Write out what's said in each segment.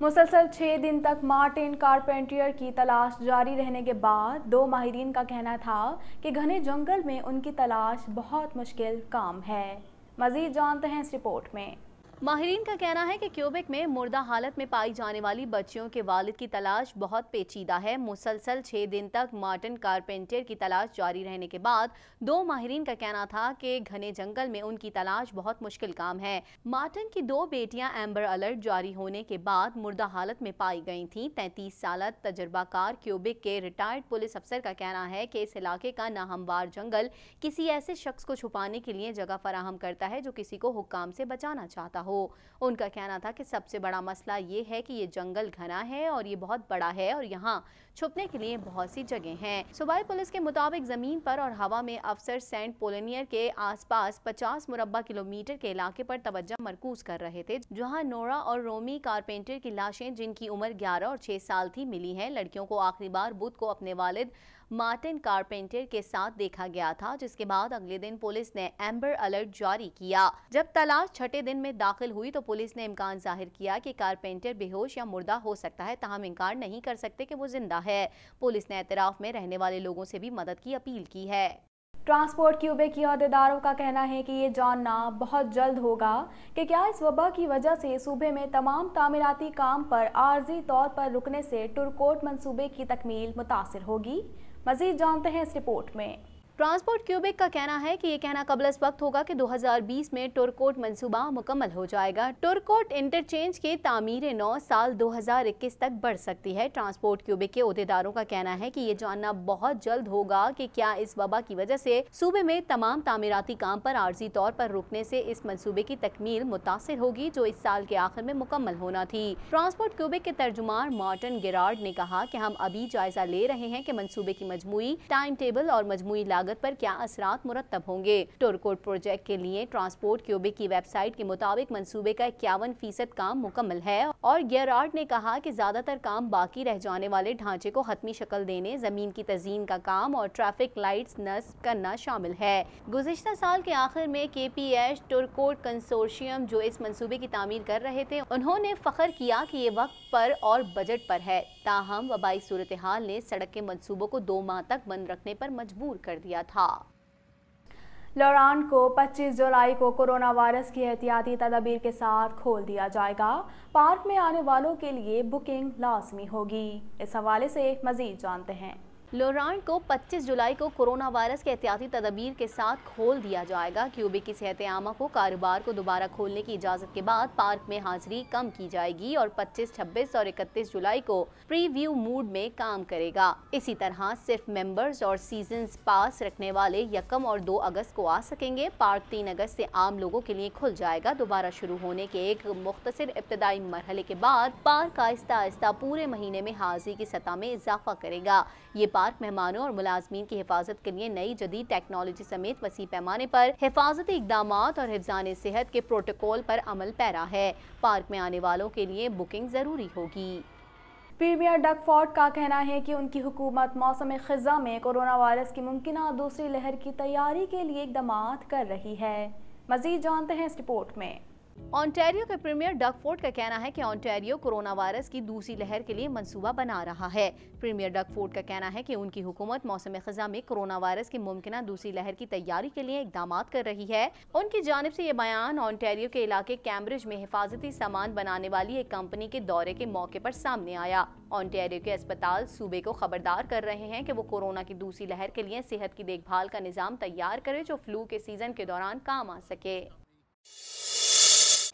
मुसलसल 6 दिन तक मार्टिन कारपेंटियर की तलाश जारी रहने के बाद 2 माहिरीन का कहना था कि घने जंगल में उनकी तलाश बहुत मुश्किल काम है। मजीद जानते हैं इस रिपोर्ट में। माहिरीन का कहना है कि क्यूबेक में मुर्दा हालत में पाई जाने वाली बच्चियों के वालिद की तलाश बहुत पेचीदा है। मुसलसल 6 दिन तक मार्टिन कारपेंटियर की तलाश जारी रहने के बाद 2 माहिरीन का कहना था कि घने जंगल में उनकी तलाश बहुत मुश्किल काम है। मार्टिन की 2 बेटियां एम्बर अलर्ट जारी होने के बाद मुर्दा हालत में पाई गई थीं। 33 साल तजर्बाकार क्यूबेक के रिटायर्ड पुलिस अफसर का कहना है कि इस इलाके का नाहमवार जंगल किसी ऐसे शख्स को छुपाने के लिए जगह फराहम करता है जो किसी को हुक्काम से बचाना चाहता हो। उनका कहना था कि सबसे बड़ा मसला ये है कि ये जंगल घना है और ये बहुत बड़ा है और यहाँ छुपने के लिए बहुत सी जगह हैं। सूबाई पुलिस के मुताबिक जमीन पर और हवा में अफसर सेंट पोलिनियर के आसपास 50 मुरब्बा किलोमीटर के इलाके पर तवज्जो मरकूज कर रहे थे, जहाँ नोरा और रोमी कारपेंटर की लाशें जिनकी उम्र 11 और 6 साल थी मिली हैं। लड़कियों को आखिरी बार बुध को अपने वालिद मार्टिन कारपेंटर के साथ देखा गया था, जिसके बाद अगले दिन पुलिस ने एम्बर अलर्ट जारी किया। जब तलाश छठे दिन में दाखिल हुई तो पुलिस ने इम्कान जाहिर किया कि कारपेंटर बेहोश या मुर्दा हो सकता है, ताहम इनकार नहीं कर सकते कि वो जिंदा है। पुलिस ने एतराफ में रहने वाले लोगों से भी मदद की अपील की है। ट्रांसपोर्ट क्यूबेक की अहदेदारों का कहना है कि ये जानना बहुत जल्द होगा कि क्या इस वबा की वजह से सूबे में तमाम तामीराती काम पर आर्जी तौर पर रुकने से टुरकोट मंसूबे की तकमील मुतासिर होगी। मजीद जानते हैं इस रिपोर्ट में। ट्रांसपोर्ट क्यूबेक का कहना है कि ये कहना कबल इस वक्त होगा कि 2020 में टुरकोट मंसूबा मुकम्मल हो जाएगा। टुरकोट इंटरचेंज की तामीर 9 साल 2021 तक बढ़ सकती है। ट्रांसपोर्ट क्यूबेक के अहदेदारों का कहना है कि ये जानना बहुत जल्द होगा कि क्या इस वबा की वजह से सूबे में तमाम तामीराती काम पर आर्जी तौर पर रुकने से इस मंसूबे की तकमील मुतासिर होगी, जो इस साल के आखिर में मुकम्मल होना थी। ट्रांसपोर्ट क्यूबेक के तर्जुमान मार्टिन गिरार्ड ने कहा कि हम अभी जायजा ले रहे हैं कि मंसूबे की मजमूई टाइम टेबल और मजमूई लागत पर क्या असरात मुरत्तब होंगे। टुरकोट प्रोजेक्ट के लिए ट्रांसपोर्ट क्यूबेक की वेबसाइट के मुताबिक मंसूबे का 51% काम मुकम्मल है और गेरार्ड ने कहा कि ज्यादातर काम बाकी रह जाने वाले ढांचे को हतमी शक्ल देने, जमीन की तज़ीन का काम और ट्रैफिक लाइट्स नस्ब करना शामिल है। गुज़िश्ता साल के आखिर में KPH टुरकोट कंसोर्शियम जो इस मंसूबे की तामीर कर रहे थे, उन्होंने फख्र किया कि ये वक्त पर और बजट पर है। ताहम वबाई सूरत हाल ने सड़क के मंसूबों को 2 माह तक बंद रखने पर मजबूर कर दिया था। लोरान को 25 जुलाई को कोरोना वायरस की एहतियाती तदबीर के साथ खोल दिया जाएगा। पार्क में आने वालों के लिए बुकिंग लाजमी होगी। इस हवाले से मजीद जानते हैं। लोरान को 25 जुलाई को कोरोना वायरस के एहतियाती तदबीर के साथ खोल दिया जाएगा। क्यूबेक की सेहत आमा को कारोबार को दोबारा खोलने की इजाज़त के बाद पार्क में हाजिरी कम की जाएगी और 25, 26 और 31 जुलाई को प्रीव्यू मूड में काम करेगा। इसी तरह सिर्फ मेंबर्स और सीजन्स पास रखने वाले 1 और 2 अगस्त को आ सकेंगे। पार्क 3 अगस्त से आम लोगों के लिए खुल जाएगा। दोबारा शुरू होने के एक मुख्तसर इब्तदाई मरहले के बाद पार्क आहिस्ता आहिस्ता पूरे महीने में हाजिरी की सतह में इजाफा करेगा। ये पार्क मेहमानों और मुलाजमीन की हिफाजत के लिए नई जदीद टेक्नोलॉजी समेत वसी पैमाने पर हिफाजती इकदामात और हिफ्ज़ान सेहत के प्रोटोकॉल पर अमल पैरा है। पार्क में आने वालों के लिए बुकिंग जरूरी होगी। प्रीमियर डग फॉर्ड का कहना है कि उनकी हुकूमत मौसम ख़ज़ा में कोरोना वायरस की मुमकिना दूसरी लहर की तैयारी के लिए इक़दामात कर रही है। मज़ीद जानते हैं इस रिपोर्ट में। ओंटारियो के प्रीमियर डग फोर्ड का कहना है कि ओंटारियो कोरोना वायरस की दूसरी लहर के लिए मंसूबा बना रहा है। प्रीमियर डग फोर्ड का कहना है कि उनकी हुकूमत मौसम ख़ज़ा में कोरोना वायरस की मुमकिना दूसरी लहर की तैयारी के लिए इक़दामात कर रही है। उनकी जानिब से ये बयान ओंटारियो के इलाके कैम्ब्रिज में हिफाजती सामान बनाने वाली एक कंपनी के दौरे के मौके पर सामने आया। ओंटारियो के अस्पताल सूबे को खबरदार कर रहे हैं कि वो कोरोना की दूसरी लहर के लिए सेहत की देखभाल का निज़ाम तैयार करे जो फ्लू के सीजन के दौरान काम आ सके।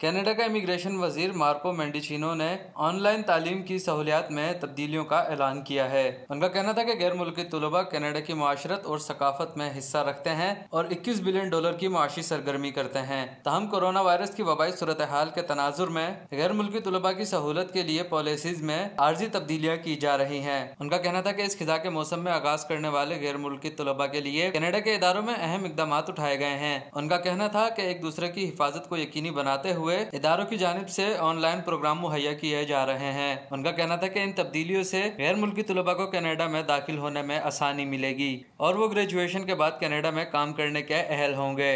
कनाडा का इमिग्रेशन वजीर मार्को मेंडिचिनो ने ऑनलाइन तालीम की सहूलियात में तब्दीलियों का ऐलान किया है। उनका कहना था कि गैर मुल्की तलबा कनाडा की माशरत और सकाफत में हिस्सा रखते हैं और $21 बिलियन की माशी सरगर्मी करते हैं। ताहम कोरोना वायरस की वबाई सूरत हाल के तनाजुर में गैर मुल्की तलबा की सहूलत के लिए पॉलिसीज में आर्जी तब्दीलियाँ की जा रही हैं। उनका कहना था कि इस खिजा के मौसम में आगाज करने वाले गैर मुल्की तलबा के लिए कनाडा के इदारों में अहम इकदाम उठाए गए हैं। उनका कहना था कि एक दूसरे की हिफाजत को यकीनी बनाते हुए इदारों की जानिब से ऑनलाइन प्रोग्राम मुहैया किए जा रहे हैं। उनका कहना था कि इन तब्दीलियों से गैर मुल्की तलबा को कनाडा में दाखिल होने में आसानी मिलेगी और वो ग्रेजुएशन के बाद कनाडा में काम करने के अहल होंगे।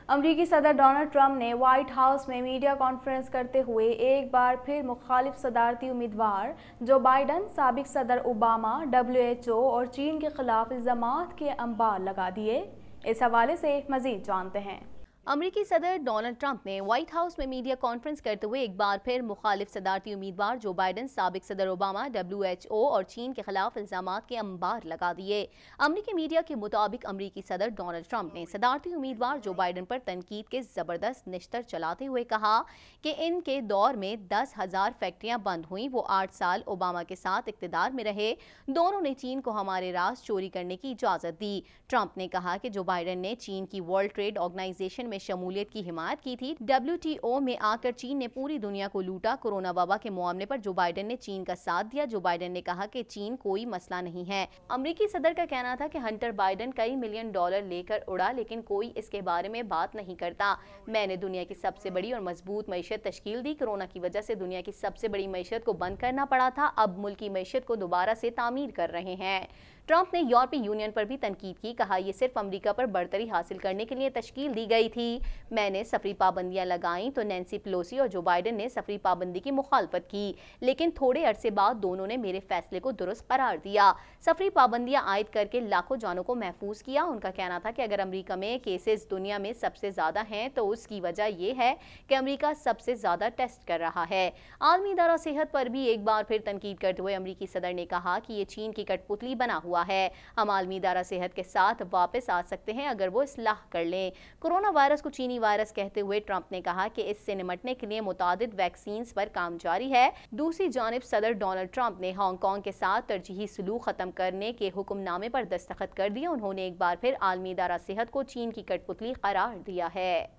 अमरीकी सदर डोनाल्ड ट्रंप ने व्हाइट हाउस में मीडिया कॉन्फ्रेंस करते हुए एक बार फिर मुखालिफ सदारती उम्मीदवार जो बाइडन, साबिक सदर ओबामा, WHO और चीन के खिलाफ इल्जामात के अंबार लगा दिए। इस हवाले से मजीद जानते हैं। अमरीकी सदर डोनाल्ड ट्रंप ने व्हाइट हाउस में मीडिया कॉन्फ्रेंस करते हुए एक बार फिर मुखालिफ सदारती उम्मीदवार जो बाइडन, साबिक सदर ओबामा, WHO और चीन के खिलाफ इल्जामात के अंबार लगा दिए। अमरीकी मीडिया के मुताबिक अमरीकी सदर डोनाल्ड ट्रंप ने सदारती उम्मीदवार जो बाइडन पर तनकीद के जबरदस्त निश्तर चलाते हुए कहा कि इनके दौर में 10,000 फैक्ट्रियां बंद हुई। वो 8 साल ओबामा के साथ इक्तदार में रहे। दोनों ने चीन को हमारे राज चोरी करने की इजाजत दी। ट्रंप ने कहा कि जो बाइडन ने चीन की वर्ल्ड ट्रेड ऑर्गेनाइजेशन में शमूलियत की हिमायत की थी, WTO में आकर चीन ने पूरी दुनिया को लूटा। कोरोना वबा के मामले पर जो बाइडन ने चीन का साथ दिया। जो बाइडन ने कहा कि चीन कोई मसला नहीं है। अमरीकी सदर का कहना था कि हंटर बाइडन कई मिलियन डॉलर लेकर उड़ा, लेकिन कोई इसके बारे में बात नहीं करता। मैंने दुनिया की सबसे बड़ी और मजबूत मईशत तश्कील दी। कोरोना की वजह से दुनिया की सबसे बड़ी मईशत को बंद करना पड़ा था। अब मुल्क की मईशत को दोबारा से तामीर कर रहे हैं। ट्रंप ने यूरोपीय यूनियन पर भी तनकीद की। कहा, यह सिर्फ अमेरिका पर बढ़तरी हासिल करने के लिए तश्कील दी गई थी। मैंने सफरी पाबंदियां लगाई तो नैन्सी पेलोसी और जो बाइडन ने सफरी पाबंदी की मुखालफत की, लेकिन थोड़े अरसे बाद दोनों ने मेरे फैसले को दुरुस्त करार दिया। सफरी पाबंदियां आयद करके लाखों जानों को महफूज किया। उनका कहना था कि अगर अमेरिका में केसेस दुनिया में सबसे ज्यादा हैं तो उसकी वजह यह है कि अमेरिका सबसे ज्यादा टेस्ट कर रहा है। आलमी इदारा सेहत पर भी एक बार फिर तनकीद करते हुए अमरीकी सदर ने कहा कि ये चीन की कठपुतली बना हुआ है। हम आलमी इदारा सेहत के साथ वापस आ सकते हैं अगर वो इस्लाह कर लें। कोरोना वायरस को चीनी वायरस कहते हुए ट्रंप ने कहा कि इससे निपटने के लिए मुतादिद वैक्सीन पर काम जारी है। दूसरी जानिब सदर डोनाल्ड ट्रंप ने हांगकांग के साथ तरजीही सलूक खत्म करने के हुक्मनामे पर दस्तखत कर दिए। उन्होंने एक बार फिर आलमी इदारा सेहत को चीन की कठपुतली करार दिया है।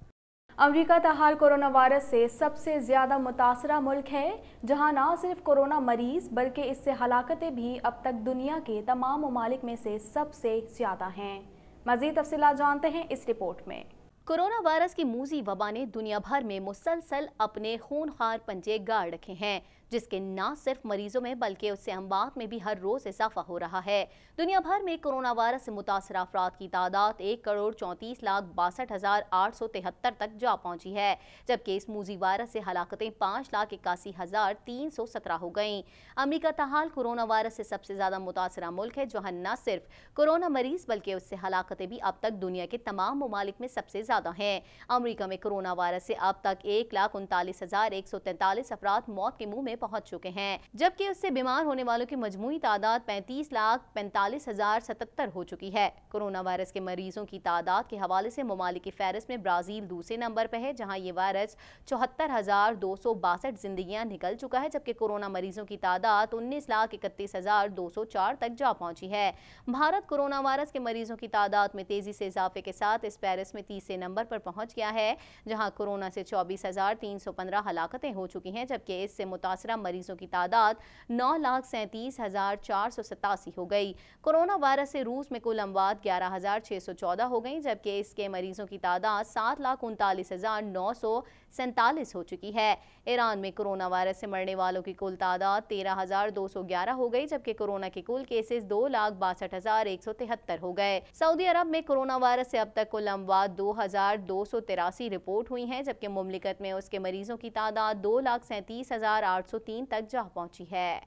अमरीका ताहाल कोरोना वायरस से सबसे ज़्यादा मुतासरा मुल्क है, जहां न सिर्फ कोरोना मरीज बल्कि इससे हलाकतें भी अब तक दुनिया के तमाम ममालिक में से सबसे ज़्यादा हैं। मज़ीद तफसीलात जानते हैं इस रिपोर्ट में। कोरोना वायरस की मूजी वबा ने दुनिया भर में मुसलसल अपने खूनखार पंजे गाड़ रखे हैं, जिसके न सिर्फ मरीजों में बल्कि उससे अमवात में भी हर रोज इजाफा हो रहा है। दुनिया भर में कोरोना वायरस से मुतासर अफराद की तादाद 1,34,62,873 तक जा पहुंची है, जबकि इस मूजी वायरस से हलाकतें 5,81,317 हो गईं। अमरीका ताहाल कोरोना वायरस से सबसे ज्यादा मुतासरा मुल्क है, जहां न सिर्फ कोरोना मरीज बल्कि उससे हलाकतें भी अब तक दुनिया के तमाम ममालिक में सबसे ज्यादा हैं। अमरीका में कोरोना वायरस से अब तक 1,39,143 अफराद मौत के मुंह में पहुंच चुके हैं, जबकि उससे बीमार होने वालों की मजमूई तादाद 35,45,077 हो चुकी है। कोरोना वायरस के मरीजों की तादाद के हवाले से ममालिक की फहरिस्त में ब्राजील दूसरे नंबर पर है, जहां ये वायरस 74,262 जिंदगियां निकल चुका है, जबकि कोरोना मरीजों की तादाद 19,31,204 तक जा पहुंची है। भारत कोरोना वायरस के मरीजों की तादाद में तेजी से इजाफे के साथ इस फहरिस्त में तीसरे नंबर पर पहुंच गया है, जहां कोरोना से 24,315 हलाकतें हो चुकी हैं, जबकि इससे मुतासरा मरीजों की तादाद 9,37,487 हो गई। कोरोना वायरस से रूस में कुल अमवात 11,614 हो गई, जबकि इसके मरीजों की तादाद 7,39,947 हो चुकी है। ईरान में कोरोना वायरस से मरने वालों की कुल तादाद 13,211 हो गई, जबकि कोरोना के कुल केसेस 2,62,173 हो गए। सऊदी अरब में कोरोना वायरस से अब तक कुल अमवात 2,283 रिपोर्ट हुई हैं, जबकि मुमलिकत में उसके मरीजों की तादाद 2,37,803 तक जा पहुंची है।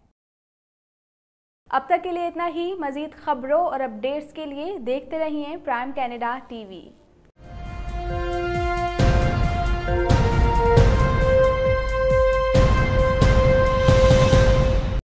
अब तक के लिए इतना ही। मजीद खबरों और अपडेट्स के लिए देखते रहिए प्राइम कनाडा TV।